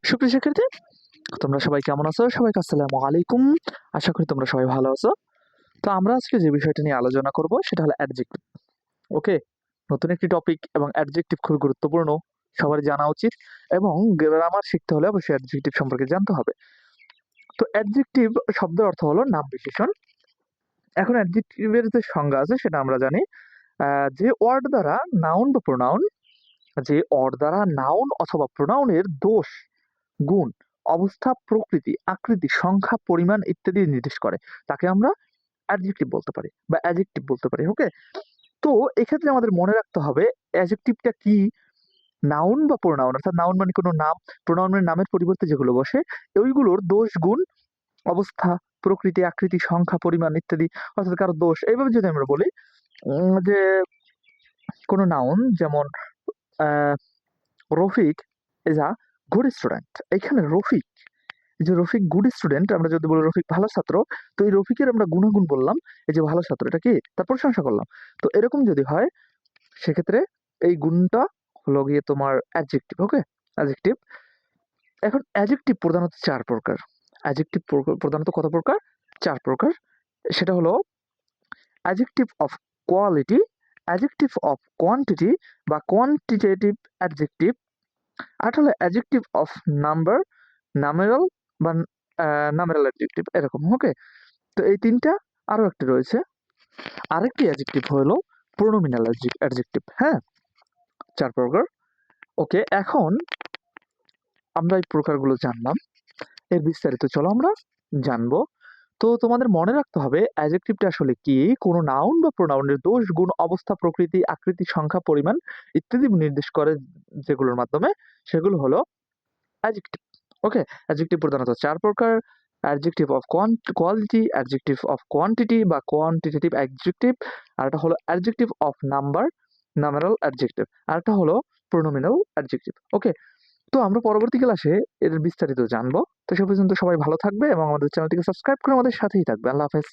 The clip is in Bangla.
সুপ্রিয় শিক্ষার্থী, তোমরা সবাই কেমন আছো? সবাইকে আসসালামু আলাইকুম। আশা করি তোমরা সবাই ভালো আছো। তো আমরা আজকে যে বিষয়টা নিয়ে আলোচনা করব সেটা হলো অ্যাডজেক্টিভ। ওকে? নতুন একটি টপিক এবং অ্যাডজেক্টিভ খুবই গুরুত্বপূর্ণ। সবারই জানা উচিত এবং গ্রামার শিখতে হলে অবশ্যই অ্যাডজেক্টিভ সম্পর্কে জানতে হবে। তো অ্যাডজেক্টিভ শব্দের অর্থ হলো নাম বিশেষণ। এখন অ্যাডজেক্টিভের যে সংজ্ঞা আছে সেটা আমরা জানি। যে ওয়ার্ড দ্বারা নাউন বা প্রোনাউন যে ওয়ার্ড দ্বারা নাউন অথবা প্রোনাউনের দোষ, গুণ, অবস্থা, প্রকৃতি, আকৃতি, সংখ্যা, পরিমাণ ইত্যাদি নির্দেশ করে তাকে আমরা অ্যাডজেক্টিভ বলতে পারি বা অ্যাডজেক্টিভ বলতে পারি। ওকে? তো এক্ষেত্রে আমাদের মনে রাখতে হবে অ্যাডজেক্টিভটা কি? নাউন বা প্রোনাউন, অর্থাৎ নাউন মানে কোনো নাম, প্রোনাউন মানে নামের পরিবর্তে যেগুলো বসে ওইগুলোর দোষ, গুণ, অবস্থা, প্রকৃতি, আকৃতি, সংখ্যা, পরিমাণ ইত্যাদি, অর্থাৎ কারো দোষ। এইভাবে যদি আমরা বলি যে কোনো নাউন যেমন ah, Rafiq is a good student. এখানে রফিক, এই যে রফিক গুড স্টুডেন্ট, আমরা যদি বলি রফিক ভালো ছাত্র, তো এই রফিকের আমরা গুণাগুণ বললাম, এই যে ভালো ছাত্র এটা কি তার প্রশংসা করলাম। তো এরকম যদি হয় সেক্ষেত্রে এই গুণটা হলো গিয়ে তোমার অ্যাডজেক্টিভ। ওকে? অ্যাডজেক্টিভ। এখন অ্যাডজেক্টিভ প্রধানত চার প্রকার। অ্যাডজেক্টিভ প্রধানত কত প্রকার? চার প্রকার। সেটা হলো adjective of quality, adjective of quantity বা কোয়ান্টিটেটিভ অ্যাডজেক্টিভ, আর হলো অ্যাডজেক্টিভ অফ নাম্বার, নামেরাল বা নামেরাল অ্যাডজেক্টিভ এরকম। ওকে? তো এই তিনটা, আরো একটা রয়েছে আরেকটি অ্যাডজেক্টিভ হলো প্রোনোমিনাল অ্যাডজেক্টিভ। হ্যাঁ, চার প্রকার। ওকে, এখন আমরা এই প্রকারগুলো জানলাম, এর বিস্তারিত চলো আমরা জানবো। তো তোমাদের মনে রাখতে হবে অ্যাডজেক্টিভটা আসলে কি? কোনো নাউন বা প্রোনাউনের দোষ, গুণ, অবস্থা, প্রকৃতি, আকৃতি, সংখ্যা, পরিমাণ ইত্যাদি নির্দেশ করে যেগুলোর মাধ্যমে, সেগুলো হলো অ্যাডজেক্টিভ। ওকে? অ্যাডজেক্টিভ প্রধানত চার প্রকার: adjective of quality, adjective of quantity বা কোয়ান্টিটেটিভ অ্যাডজেক্টিভ, আর একটা হলো অ্যাডজেক্টিভ অফ নাম্বার, নামেরাল অ্যাডজেক্টিভ, আর একটা হলো প্রোনোমিনাল অ্যাডজেক্টিভ। ওকে? তো আমরা পরবর্তী ক্লাসে এর বিস্তারিত জানবো। তো সে পর্যন্ত সবাই ভালো থাকবে এবং আমাদের চ্যানেলটিকে সাবস্ক্রাইব করে আমাদের সাথেই থাকবে। আল্লাহ হাফেজ।